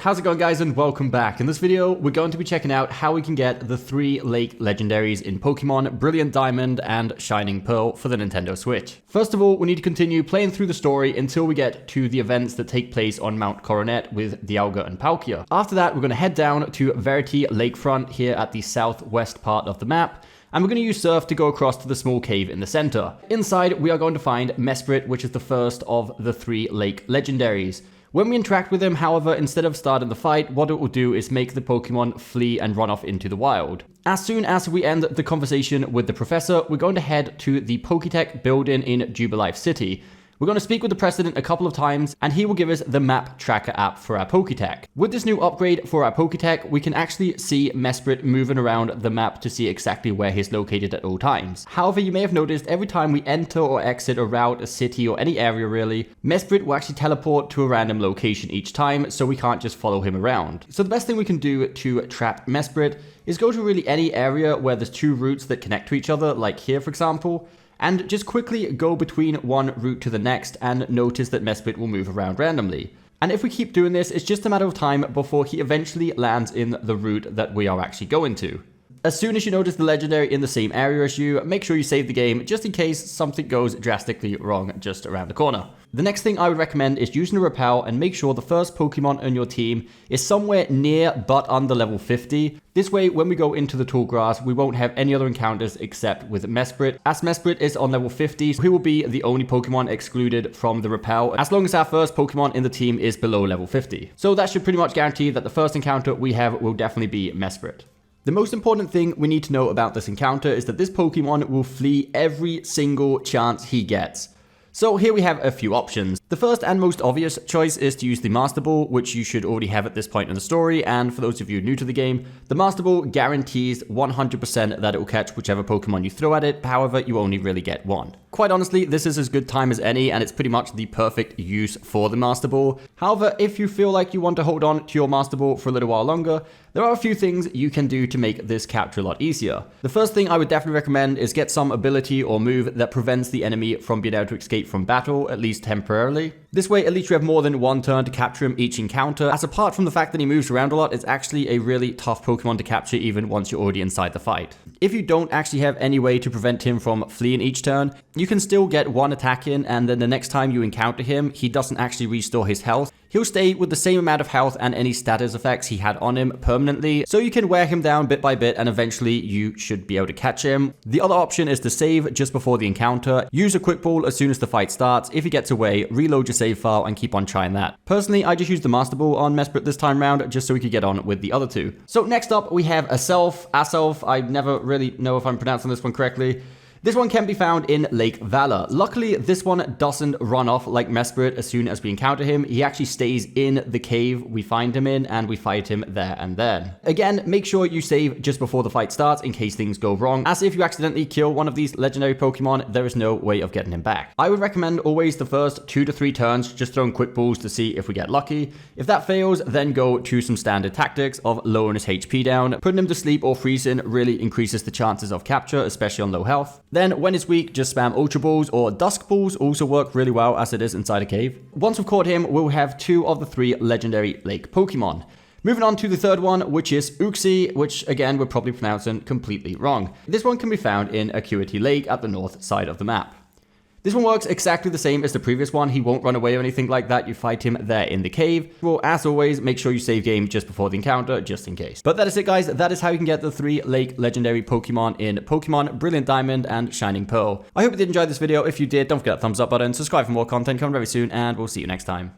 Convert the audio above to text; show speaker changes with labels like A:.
A: how's it going guys, and welcome back. In this video, we're going to be checking out how we can get the 3 Lake Legendaries in Pokemon Brilliant Diamond and Shining Pearl for the Nintendo Switch. First of all, we need to continue playing through the story until we get to the events that take place on Mount Coronet with Dialga and Palkia. After that, we're going to head down to Verity Lakefront here at the southwest part of the map, and we're going to use Surf to go across to the small cave in the center. Inside, we are going to find Mesprit, which is the first of the 3 Lake Legendaries. When we interact with him, however, instead of starting the fight, what it will do is make the Pokemon flee and run off into the wild. As soon as we end the conversation with the professor, we're going to head to the Poketech building in Jubilife City. We're going to speak with the president a couple of times, and he will give us the map tracker app for our Poketech. With this new upgrade for our Poketech, we can actually see Mesprit moving around the map to see exactly where he's located at all times. However, you may have noticed every time we enter or exit a route, a city, or any area really, Mesprit will actually teleport to a random location each time, so we can't just follow him around. So the best thing we can do to trap Mesprit is go to really any area where there's 2 routes that connect to each other, like here for example, and just quickly go between one route to the next and notice that Mesprit will move around randomly. And if we keep doing this, it's just a matter of time before he eventually lands in the route that we are actually going to. As soon as you notice the legendary in the same area as you, make sure you save the game just in case something goes drastically wrong just around the corner. The next thing I would recommend is using a Repel and make sure the first Pokemon on your team is somewhere near but under level 50. This way, when we go into the tall grass, we won't have any other encounters except with Mesprit. As Mesprit is on level 50, he will be the only Pokemon excluded from the Repel, as long as our first Pokemon in the team is below level 50. So that should pretty much guarantee that the first encounter we have will definitely be Mesprit. The most important thing we need to know about this encounter is that this Pokemon will flee every single chance he gets. So here we have a few options. The first and most obvious choice is to use the Master Ball, which you should already have at this point in the story, and for those of you new to the game, the Master Ball guarantees 100% that it will catch whichever Pokemon you throw at it, however, you only really get one. Quite honestly, this is as good time as any, and it's pretty much the perfect use for the Master Ball. However, if you feel like you want to hold on to your Master Ball for a little while longer, there are a few things you can do to make this capture a lot easier. The first thing I would definitely recommend is get some ability or move that prevents the enemy from being able to escape from battle, at least temporarily. This way, at least you have more than one turn to capture him each encounter, as apart from the fact that he moves around a lot, it's actually a really tough Pokemon to capture even once you're already inside the fight. If you don't actually have any way to prevent him from fleeing each turn, you can still get one attack in, and then the next time you encounter him, he doesn't actually restore his health. He'll stay with the same amount of health and any status effects he had on him permanently, so you can wear him down bit by bit and eventually you should be able to catch him. The other option is to save just before the encounter. Use a quick ball as soon as the fight starts. If he gets away, reload your save file and keep on trying that. Personally, I just used the Master Ball on Mesprit this time round just so we could get on with the other 2. So next up we have Azelf. I never really know if I'm pronouncing this one correctly. This one can be found in Lake Valor. Luckily, this one doesn't run off like Mesprit as soon as we encounter him. He actually stays in the cave we find him in, and we fight him there and then. Again, make sure you save just before the fight starts in case things go wrong, as if you accidentally kill one of these legendary Pokemon, there is no way of getting him back. I would recommend always the first 2 to 3 turns just throwing quick balls to see if we get lucky. If that fails, then go to some standard tactics of lowering his HP down. Putting him to sleep or freezing really increases the chances of capture, especially on low health. Then, when it's weak, just spam Ultra Balls, or Dusk Balls also work really well as it is inside a cave. Once we've caught him, we'll have 2 of the 3 legendary lake Pokemon. Moving on to the third one, which is Uxie, which again we're probably pronouncing completely wrong. This one can be found in Verity Lake at the north side of the map. This one works exactly the same as the previous one. He won't run away or anything like that. You fight him there in the cave. Well, as always, make sure you save game just before the encounter, just in case. But that is it, guys. That is how you can get the 3 Lake Legendary Pokemon in Pokemon Brilliant Diamond and Shining Pearl. I hope you did enjoy this video. If you did, don't forget that thumbs up button, subscribe for more content coming very soon, and we'll see you next time.